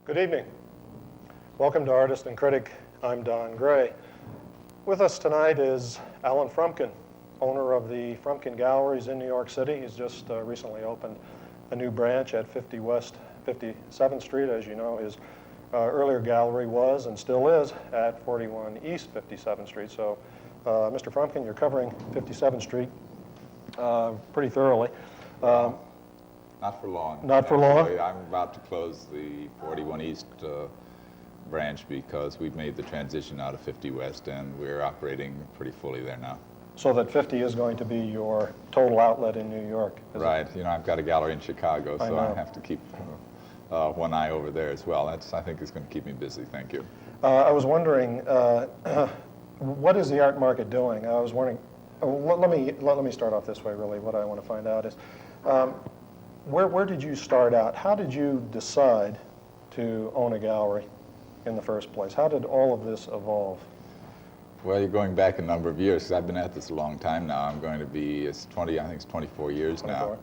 Good evening. Welcome to Artist and Critic. I'm Don Gray. With us tonight is Allan Frumkin, owner of the Frumkin Galleries in New York City. He's just recently opened a new branch at 50 West 57th Street. As you know, his earlier gallery was and still is at 41 East 57th Street. So, Mr. Frumkin, you're covering 57th Street pretty thoroughly. Not for long. Not for long? I'm about to close the 41 East branch because we've made the transition out of 50 West and we're operating pretty fully there now. So that 50 is going to be your total outlet in New York, is Right. it? You know, I've got a gallery in Chicago, I so know. I have to keep one eye over there as well. That's, I think, is going to keep me busy. Thank you. I was wondering, what is the art market doing? I was wondering, let me start off this way, really. What I want to find out is, where did you start out? How did you decide to own a gallery in the first place? How did all of this evolve? Well, you're going back a number of years, because I've been at this a long time now. I'm going to be, I think it's 24 years 24? now,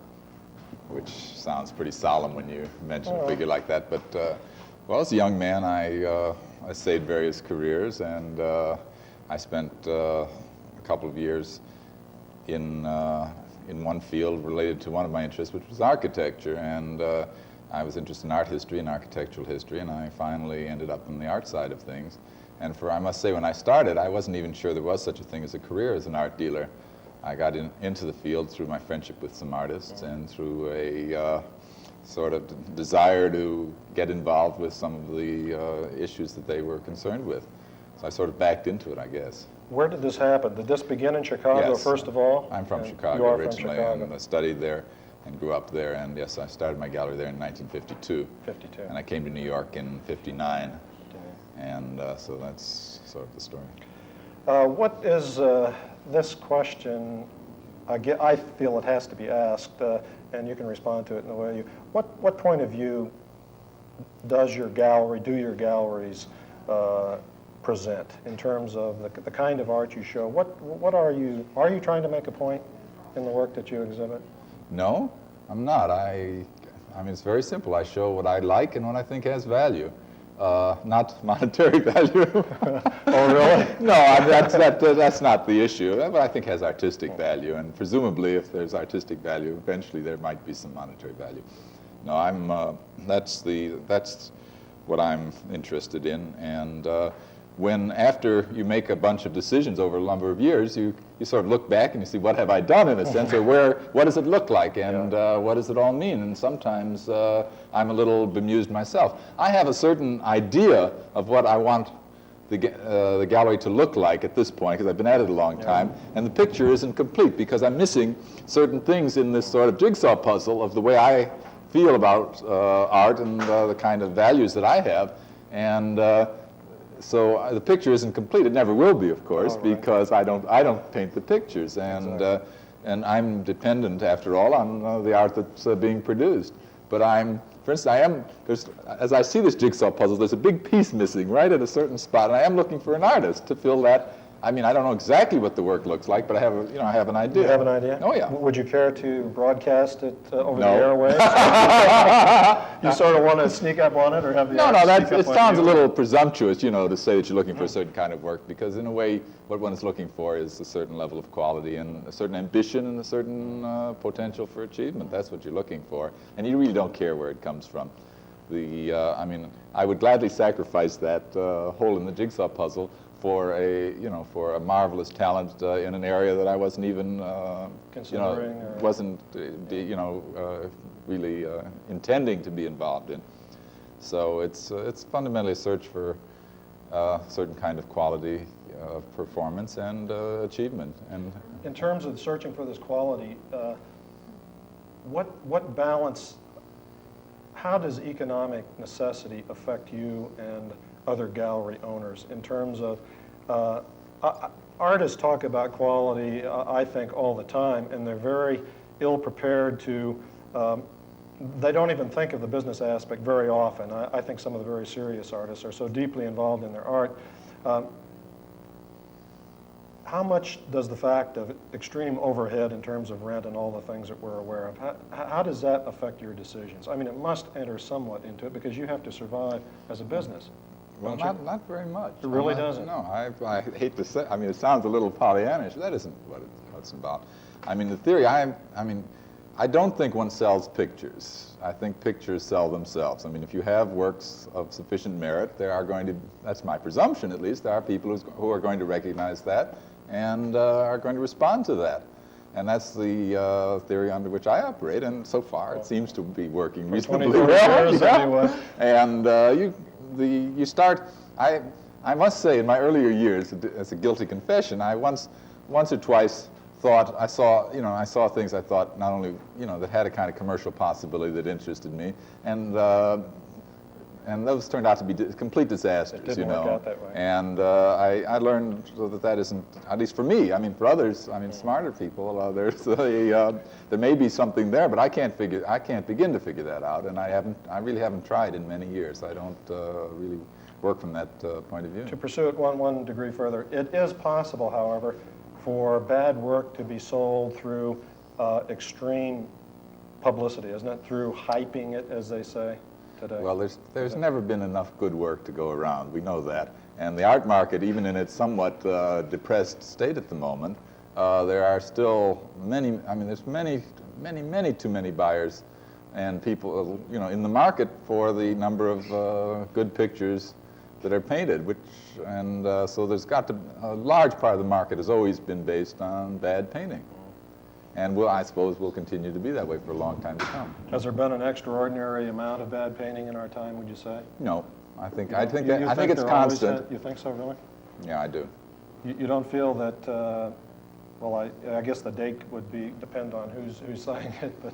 which sounds pretty solemn when you mention Oh. a figure like that. But, well, as a young man, I essayed various careers, and I spent a couple of years in one field related to one of my interests, which was architecture. And I was interested in art history and architectural history, and I finally ended up on the art side of things. And I must say, when I started, I wasn't even sure there was such a thing as a career as an art dealer. I got into the field through my friendship with some artists and through a sort of desire to get involved with some of the issues that they were concerned with. So I sort of backed into it, I guess. Where did this happen? Did this begin in Chicago, Yes. first of all? I'm from And Chicago you are originally, from Chicago. and I studied there and grew up there. And yes, I started my gallery there in 1952. 52. And I came to New York in 59. And so that's sort of the story. What is this question? I feel it has to be asked, and you can respond to it in the way you. What point of view do your galleries present in terms of the kind of art you show? What are you trying to make a point in the work that you exhibit? No, I'm not. I mean, it's very simple. I show what I like and what I think has value. Not monetary value. Oh, really? No, that's not the issue. But I think has artistic value, and presumably, if there's artistic value, eventually there might be some monetary value. No, that's what I'm interested in, and after you make a bunch of decisions over a number of years, you sort of look back and you see, what have I done in a sense, or what does it look like, and what does it all mean? And sometimes I'm a little bemused myself. I have a certain idea of what I want the gallery to look like at this point, because I've been at it a long time, and the picture isn't complete because I'm missing certain things in this sort of jigsaw puzzle of the way I feel about art and the kind of values that I have. And so the picture isn't complete. It never will be, of course, because I don't paint the pictures, and and I'm dependent, after all, on the art that's being produced. But for instance, as I see this jigsaw puzzle, there's a big piece missing right at a certain spot, and I am looking for an artist to fill that. I mean, I don't know exactly what the work looks like, but I have an idea. You have an idea? Oh, yeah. Would you care to broadcast it over the No. airwaves? You sort of want to sneak up on it, or have the No, artist sneak it up on sounds a you? little presumptuous, to say that you're looking for a certain kind of work, because in a way, what one is looking for is a certain level of quality and a certain ambition and a certain potential for achievement. That's what you're looking for, and you really don't care where it comes from. I mean, I would gladly sacrifice that hole in the jigsaw puzzle for a marvelous talent in an area that I wasn't even Considering, wasn't really intending to be involved in. So it's fundamentally a search for a certain kind of quality of performance and achievement. And in terms of searching for this quality, what balance? How does economic necessity affect you and other gallery owners in terms of artists talk about quality, I think, all the time, and they're very ill-prepared to, they don't even think of the business aspect very often. I think some of the very serious artists are so deeply involved in their art. how much does the fact of extreme overhead in terms of rent and all the things that we're aware of, how does that affect your decisions? I mean, it must enter somewhat into it because you have to survive as a business. Well, don't you? not very much. It really doesn't? No, I hate to say, I mean, it sounds a little Pollyannish. That isn't what it's about. I mean, the theory, I don't think one sells pictures. I think pictures sell themselves. I mean, if you have works of sufficient merit, there are going to, that's my presumption at least, there are people who are going to recognize that and are going to respond to that. And that's the theory under which I operate, and so far it seems to be working reasonably 24 well. years anyway. And you start, I must say, in my earlier years, as a guilty confession, I once or twice thought, I saw things I thought not only, that had a kind of commercial possibility that interested me, and those turned out to be complete disasters, It didn't work out that way. And I learned that isn't, at least for me, I mean, for others, I mean, smarter people, there may be something there, but I can't begin to figure that out, and I really haven't tried in many years. I don't really work from that point of view. To pursue it one degree further, it is possible, however, for bad work to be sold through extreme publicity, isn't it? Through hyping it, as they say today. Well, there's never been enough good work to go around. We know that. And the art market, even in its somewhat depressed state at the moment, there are still there's many too many buyers and people, in the market for the number of good pictures that are painted, so there's got to, a large part of the market has always been based on bad painting. And I suppose will continue to be that way for a long time to come. Has there been an extraordinary amount of bad painting in our time, would you say? No, I think You it's there always constant. you think so, really? Yeah, I do. You don't feel that, well, I guess the date would depend on who's saying it, but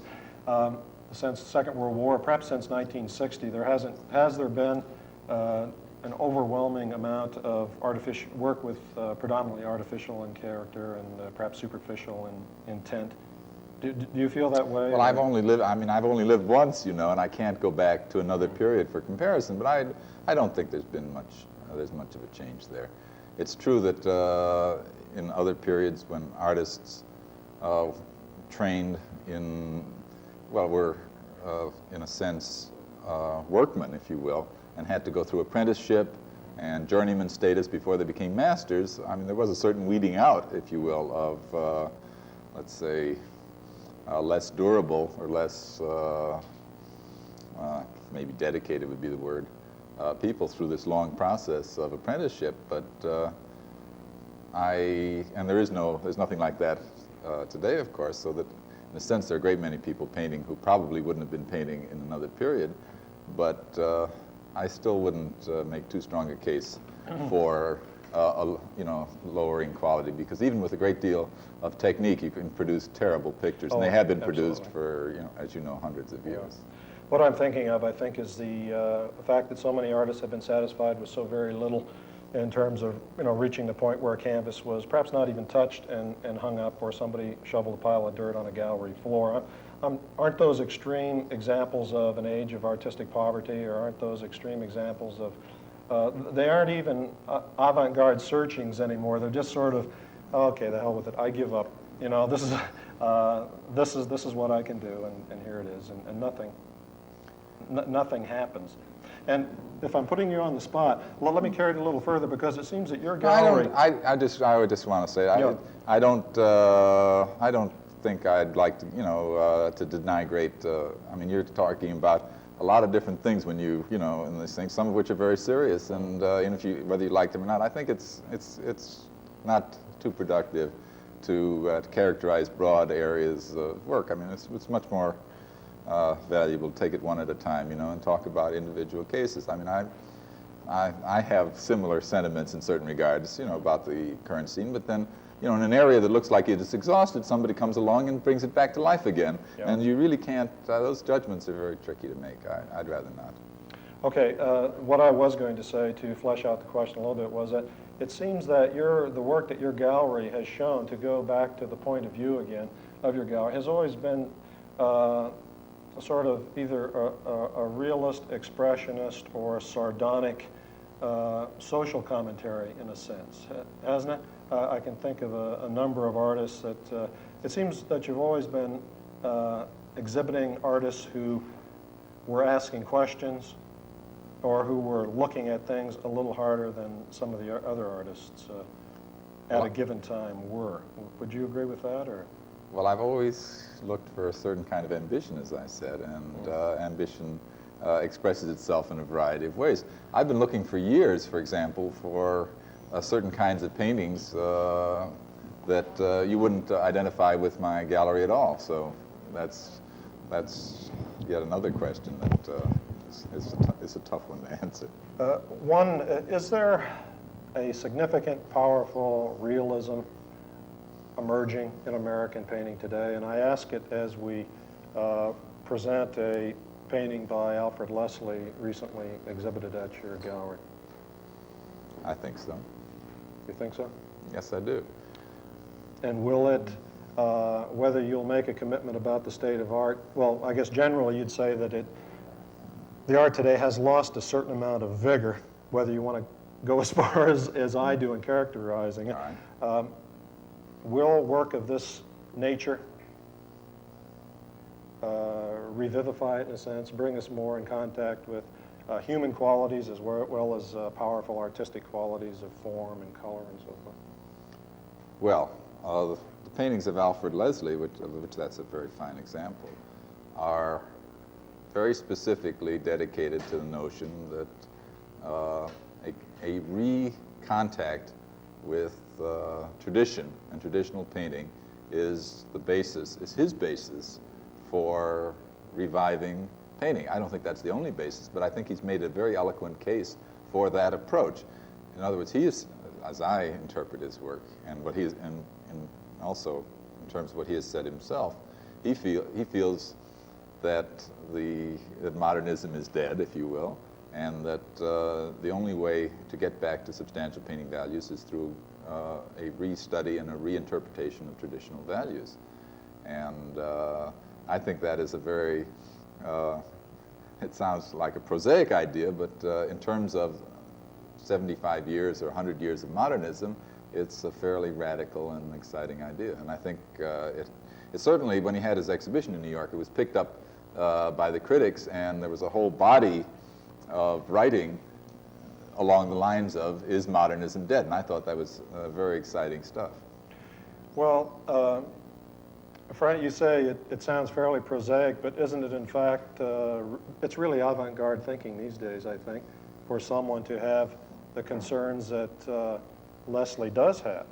since the Second World War, perhaps since 1960, has there been an overwhelming amount of artificial work with predominantly artificial in character and perhaps superficial in intent? Do you feel that way? Well, I've only lived once, and I can't go back to another period for comparison, but I don't think there's much of a change there. It's true that in other periods when artists trained were in a sense workmen, if you will, and had to go through apprenticeship and journeyman status before they became masters. I mean, there was a certain weeding out, if you will, of, let's say, less durable or less, maybe dedicated would be the word, people through this long process of apprenticeship. But there's nothing like that today, of course, so that in a sense there are a great many people painting who probably wouldn't have been painting in another period, but I still wouldn't make too strong a case for lowering quality, because even with a great deal of technique, you can produce terrible pictures, and they have been produced for, as you know, hundreds of years. What I'm thinking of, I think, is the fact that so many artists have been satisfied with so very little in terms of reaching the point where a canvas was perhaps not even touched and hung up, or somebody shoveled a pile of dirt on a gallery floor. Aren't those extreme examples of an age of artistic poverty, or aren't those extreme examples of, they aren't even avant-garde searchings anymore. They're just sort of, okay, the hell with it, I give up. This is what I can do, and here it is, and nothing happens. And if I'm putting you on the spot, well, let me carry it a little further, because it seems that your gallery. I would just want to say, I don't think I'd like to, to denigrate. I mean, you're talking about a lot of different things when in these things, some of which are very serious, and whether you like them or not, I think it's not too productive to characterize broad areas of work. I mean, it's much more valuable to take it one at a time, and talk about individual cases. I mean, I have similar sentiments in certain regards, about the current scene, but then, in an area that looks like it is exhausted, somebody comes along and brings it back to life again. Yeah. And you really can't, those judgments are very tricky to make. I'd rather not. Okay, what I was going to say to flesh out the question a little bit was that it seems that the work that your gallery has shown, to go back to the point of view again of your gallery, has always been a sort of either a realist expressionist or a sardonic social commentary in a sense, hasn't it? I can think of a number of artists that it seems that you've always been exhibiting artists who were asking questions or who were looking at things a little harder than some of the other artists at a given time were. Would you agree with that, or? Well, I've always looked for a certain kind of ambition, as I said, and ambition expresses itself in a variety of ways. I've been looking for years, for example, for certain kinds of paintings that you wouldn't identify with my gallery at all. So that's yet another question that is a tough one to answer. Is there a significant, powerful realism emerging in American painting today? And I ask it as we present a painting by Alfred Leslie recently exhibited at your gallery. I think so. You think so? Yes, I do. And will it, whether you'll make a commitment about the state of art, well, I guess generally you'd say that the art today has lost a certain amount of vigor, whether you want to go as far as I do in characterizing it. All right. Will work of this nature revivify it in a sense, bring us more in contact with human qualities as well as powerful artistic qualities of form and color and so forth? Well, the paintings of Alfred Leslie, which that's a very fine example, are very specifically dedicated to the notion that a re-contact with tradition and traditional painting is his basis for reviving painting. I don't think that's the only basis, but I think he's made a very eloquent case for that approach. In other words, he is, as I interpret his work, and what he is, and also in terms of what he has said himself, he feels that that modernism is dead, if you will, and that the only way to get back to substantial painting values is through a restudy and a reinterpretation of traditional values. And I think that is a very, it sounds like a prosaic idea, but in terms of 75 years or 100 years of modernism, it's a fairly radical and exciting idea. And I think it certainly, when he had his exhibition in New York, it was picked up by the critics, and there was a whole body of writing along the lines of, is modernism dead? And I thought that was very exciting stuff. Well, Frank, you say it sounds fairly prosaic, but isn't it in fact, it's really avant-garde thinking these days, I think, for someone to have the concerns that Leslie does have.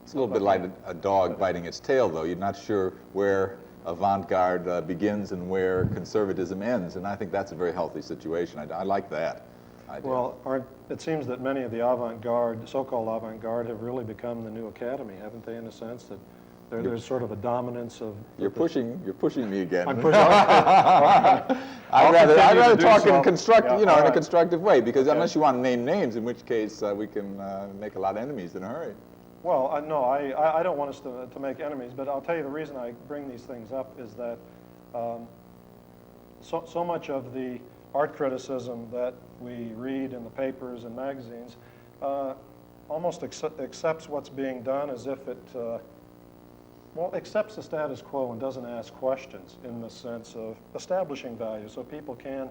It's a little bit like a dog biting its tail, though. You're not sure where avant-garde begins and where conservatism ends, and I think that's a very healthy situation. I like that idea. Well, it seems that many of the avant-garde, so-called avant-garde, have really become the new academy, haven't they, in a sense that there's sort of a dominance of... You're pushing me again. I'm pushing. I'd I'd rather talk in a right. constructive way, because Okay. unless you want to name names, in which case we can make a lot of enemies in a hurry. Well, no, I don't want us to make enemies, but I'll tell you the reason I bring these things up is that so much of the art criticism that we read in the papers and magazines almost accepts what's being done as if it, accepts the status quo and doesn't ask questions in the sense of establishing value so people can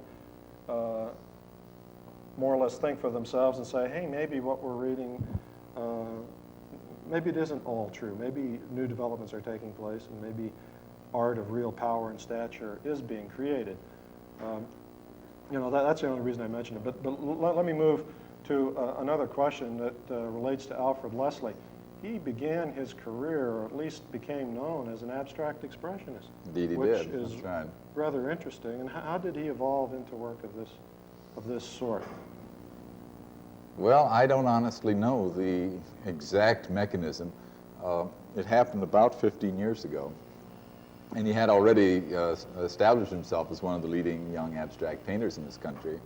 more or less think for themselves and say, hey, maybe what we're reading maybe it isn't all true. Maybe new developments are taking place, and maybe art of real power and stature is being created. That's the only reason I mentioned it. But let me move to another question that relates to Alfred Leslie. He began his career, or at least became known as an abstract expressionist. Indeed, he which did. is That's right. rather interesting. And how did he evolve into work of this sort? Well, I don't honestly know the exact mechanism. It happened about 15 years ago, and he had already established himself as one of the leading young abstract painters in this country.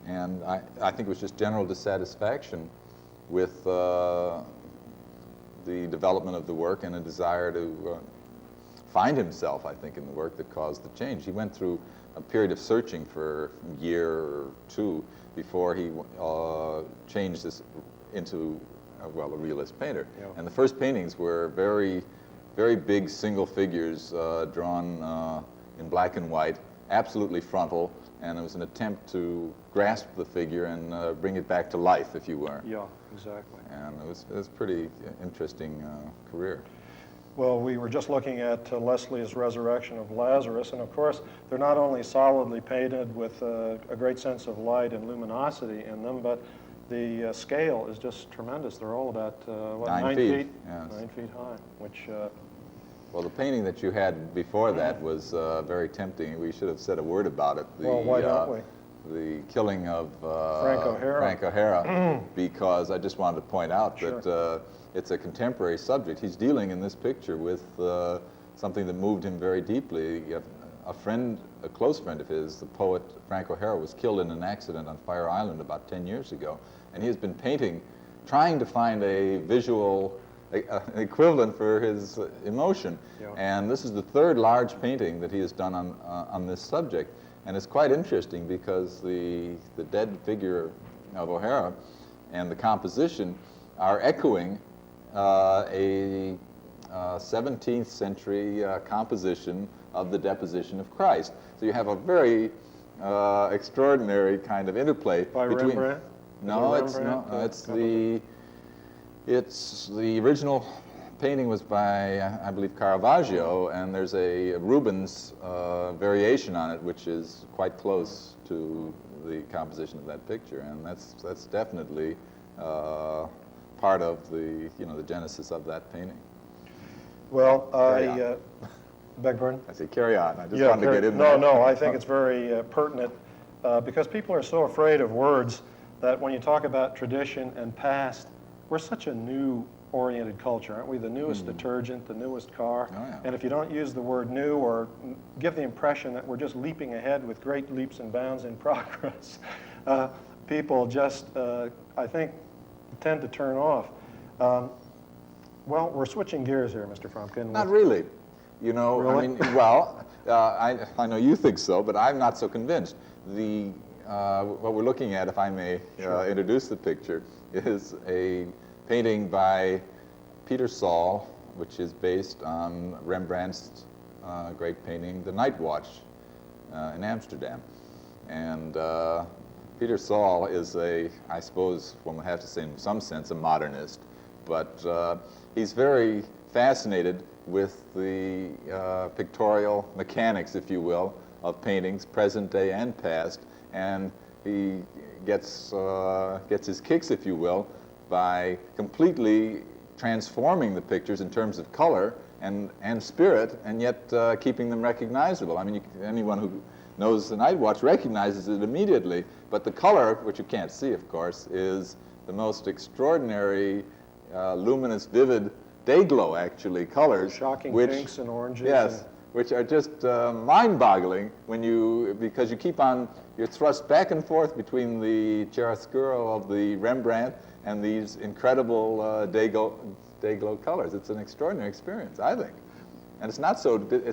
And I think it was just general dissatisfaction with the development of the work and a desire to find himself, I think, in the work that caused the change. He went through a period of searching for a year or two before he changed this into, well, a realist painter. Yeah. And the first paintings were very, very big single figures drawn in black and white, absolutely frontal, and it was an attempt to grasp the figure and bring it back to life, if you were. Yeah, exactly. And it was pretty interesting career. Well, we were just looking at Leslie's Resurrection of Lazarus, and of course, they're not only solidly painted with a great sense of light and luminosity in them, but the scale is just tremendous. They're all about, what, 9 feet? Yes. 9 feet high, which... Well, the painting that you had before that was very tempting. We should have said a word about it. Well, why don't we? The killing of Frank O'Hara, because I just wanted to point out Sure. that it's a contemporary subject. He's dealing in this picture with something that moved him very deeply. A close friend of his, the poet Frank O'Hara, was killed in an accident on Fire Island about 10 years ago, and he has been painting, trying to find a visual equivalent for his emotion. Yeah. And this is the third large painting that he has done on this subject. And it's quite interesting because the dead figure of O'Hara and the composition are echoing a 17th century composition of the Deposition of Christ. So you have a very extraordinary kind of interplay By between... Rembrandt? No, Is it it's Rembrandt? it's the original painting was by, I believe, Caravaggio, and there's a Rubens variation on it, which is quite close to the composition of that picture, and that's definitely part of the the genesis of that painting. Well, Carry I beg pardon? I say carry on. I just wanted to get in no, there. No, I think it's very pertinent because people are so afraid of words that when you talk about tradition and past, we're such a new-oriented culture, aren't we? The newest detergent, the newest car. Oh, yeah. And if you don't use the word new or give the impression that we're just leaping ahead with great leaps and bounds in progress, people just, I think, tend to turn off. Well, we're switching gears here, Mr. Frumkin. Not really. Really? I mean, well, I know you think so, but I'm not so convinced. What we're looking at, if I may introduce the picture, is a painting by Peter Saul, which is based on Rembrandt's great painting, The Night Watch, in Amsterdam. And Peter Saul is I suppose one would have to say in some sense, a modernist, but he's very fascinated with the pictorial mechanics, if you will, of paintings, present day and past, and he gets his kicks, if you will, by completely transforming the pictures in terms of color and spirit, and yet keeping them recognizable. I mean, anyone who knows The Night Watch recognizes it immediately, but the color, which you can't see, of course, is the most extraordinary, luminous, vivid day glow, actually, colors. Shocking pinks and oranges. Yes, which are just mind-boggling because you're thrust back and forth between the chiaroscuro of the Rembrandt and these incredible day glow colors. It's an extraordinary experience, I think. And it's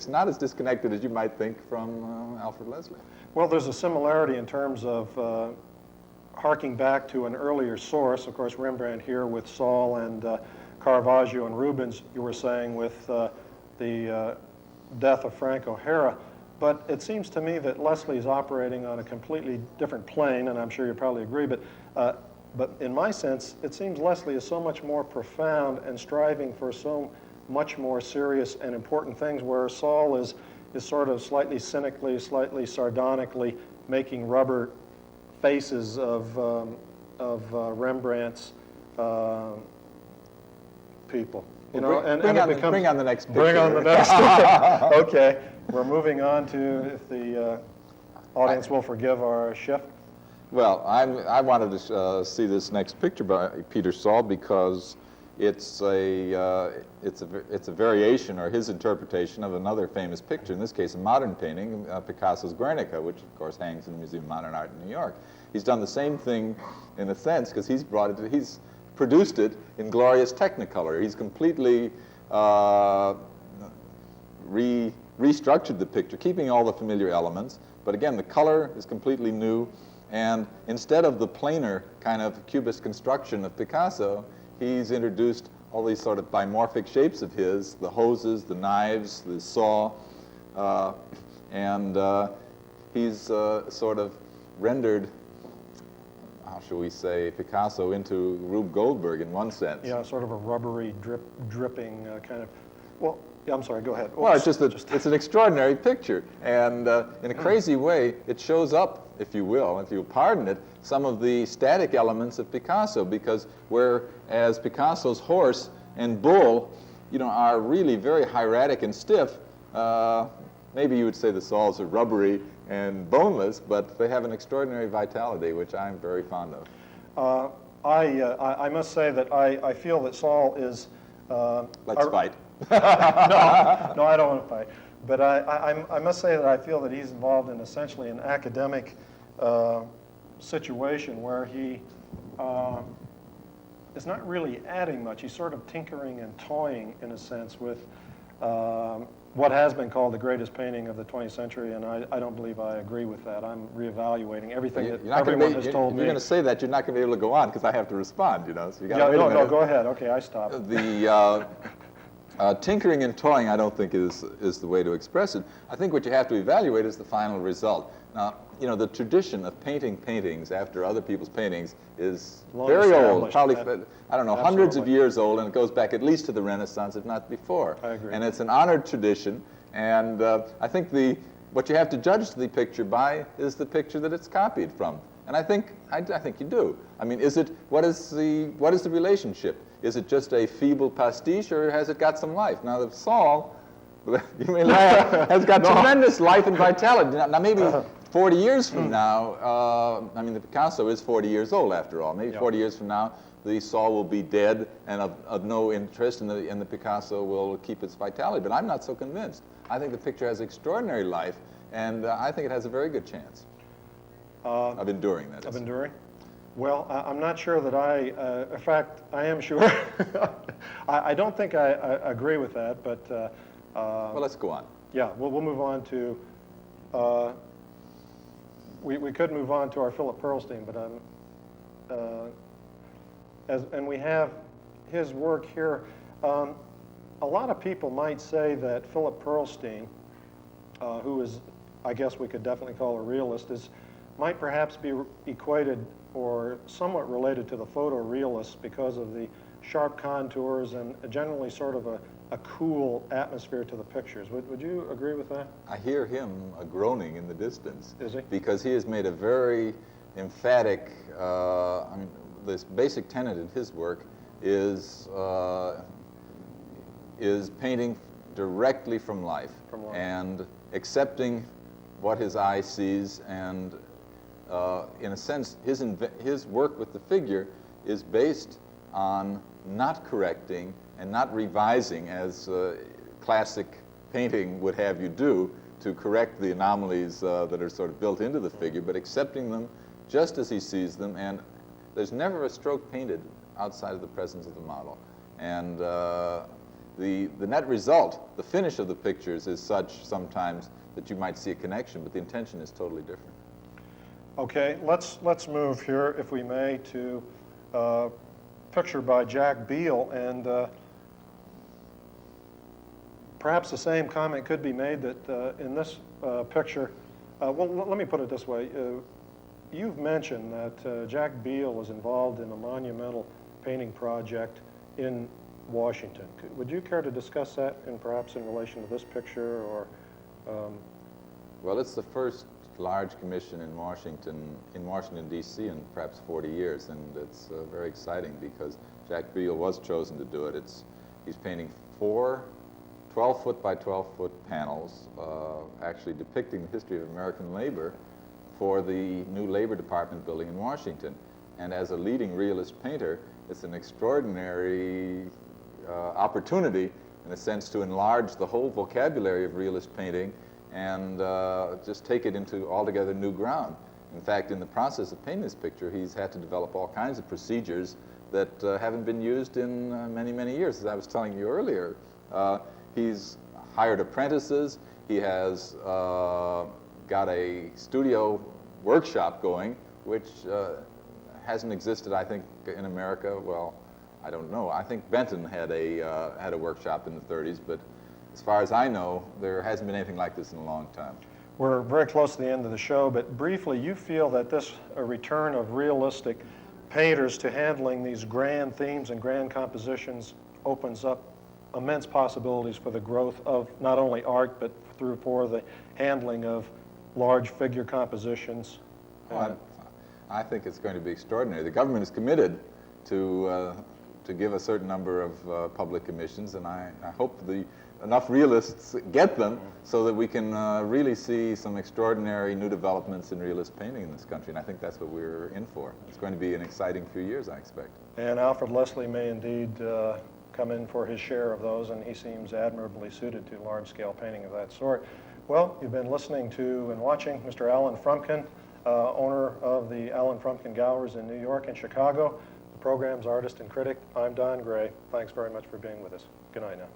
not as disconnected as you might think from Alfred Leslie. Well, there's a similarity in terms of harking back to an earlier source. Of course, Rembrandt here with Saul and Caravaggio and Rubens, you were saying, with the death of Frank O'Hara. But it seems to me that Leslie is operating on a completely different plane, and I'm sure you probably agree, but in my sense, it seems Leslie is so much more profound and striving for so much more serious and important things, where Saul is sort of slightly cynically, slightly sardonically making rubber faces of Rembrandt's people. Bring on the next picture. Bring on the next one. Okay, we're moving on to, if the audience will forgive our shift. Well, I wanted to see this next picture by Peter Saul because it's a variation, or his interpretation, of another famous picture. In this case, a modern painting, Picasso's Guernica, which of course hangs in the Museum of Modern Art in New York. He's done the same thing in a sense because he's produced it in glorious Technicolor. He's completely restructured the picture, keeping all the familiar elements. But again, the color is completely new. And instead of the planar kind of cubist construction of Picasso, he's introduced all these sort of dimorphic shapes of his, the hoses, the knives, the saw, and he's sort of rendered, how shall we say, Picasso into Rube Goldberg in one sense. Yeah, sort of a rubbery, dripping kind of, well, yeah, I'm sorry, go ahead. Well, it's it's an extraordinary picture, and in a crazy way, it shows up, if you will, if you'll pardon it, some of the static elements of Picasso, because whereas Picasso's horse and bull, are really very hieratic and stiff, maybe you would say the saws are rubbery and boneless, but they have an extraordinary vitality, which I'm very fond of. I must say that I feel that Saul is... Let's fight. No, I don't want to fight. But I must say that I feel that he's involved in essentially an academic situation where he is not really adding much. He's sort of tinkering and toying, in a sense, with what has been called the greatest painting of the 20th century, and I don't believe I agree with that. I'm reevaluating everything that everyone has told me. You're going to say that, you're not going to be able to go on, because I have to respond, So you got to wait a minute. No, go ahead. Okay, I stop. The tinkering and toying, I don't think is the way to express it. I think what you have to evaluate is the final result. Now, the tradition of painting paintings after other people's paintings is very old, probably, I don't know, hundreds of years old, and it goes back at least to the Renaissance, if not before. I agree. And it's an honored tradition, and I think what you have to judge the picture by is the picture that it's copied from. And I think you do. I mean, what is the relationship? Is it just a feeble pastiche, or has it got some life? Now, the Saul, you may laugh, has got tremendous life and vitality. Now, maybe 40 years from now, the Picasso is 40 years old after all. Maybe 40 years from now, the Saul will be dead and of no interest, and the Picasso will keep its vitality. But I'm not so convinced. I think the picture has extraordinary life, and I think it has a very good chance of enduring, that is. Of enduring? Well, I'm not sure that in fact, I am sure. I don't think I agree with that, but... well, let's go on. Yeah, we'll move on to... we could move on to our Philip Pearlstein, but and we have his work here. A lot of people might say that Philip Pearlstein, who is, I guess we could definitely call a realist, might perhaps be equated or somewhat related to the photorealists because of the sharp contours and generally sort of a cool atmosphere to the pictures. Would you agree with that? I hear him groaning in the distance. Is he? Because he has made a very emphatic, this basic tenet in his work is painting directly from life. And accepting what his eye sees, and in a sense, his work with the figure is based on not correcting and not revising, as classic painting would have you do, to correct the anomalies that are sort of built into the figure, but accepting them just as he sees them. And there's never a stroke painted outside of the presence of the model. And the net result, the finish of the pictures, is such sometimes that you might see a connection, but the intention is totally different. Okay, let's move here, if we may, to a picture by Jack Beale, and perhaps the same comment could be made that in this picture, well, let me put it this way. You've mentioned that Jack Beale is involved in a monumental painting project in Washington. Would you care to discuss that, and perhaps in relation to this picture, or? Well, it's the first large commission in Washington, D.C. in perhaps 40 years, and it's very exciting because Jack Beale was chosen to do it. He's painting 4 12-foot by 12-foot panels, actually depicting the history of American labor for the new Labor Department building in Washington. And as a leading realist painter, it's an extraordinary opportunity, in a sense, to enlarge the whole vocabulary of realist painting and just take it into altogether new ground. In fact, in the process of painting this picture, he's had to develop all kinds of procedures that haven't been used in many, many years. As I was telling you earlier, he's hired apprentices. He has got a studio workshop going, which hasn't existed, I think, in America. Well, I don't know. I think Benton had a workshop in the 30s, but as far as I know, there hasn't been anything like this in a long time. We're very close to the end of the show, but briefly, you feel that this return of realistic painters to handling these grand themes and grand compositions opens up immense possibilities for the growth of not only art, but for the handling of large figure compositions. Well, I think it's going to be extraordinary. The government is committed to give a certain number of public commissions, and I hope enough realists get them so that we can really see some extraordinary new developments in realist painting in this country, and I think that's what we're in for. It's going to be an exciting few years, I expect. And Alfred Leslie may indeed come in for his share of those, and he seems admirably suited to large-scale painting of that sort. Well, you've been listening to and watching Mr. Allan Frumkin, owner of the Allan Frumkin Galleries in New York and Chicago. The program's Artist and Critic. I'm Don Gray. Thanks very much for being with us. Good night now.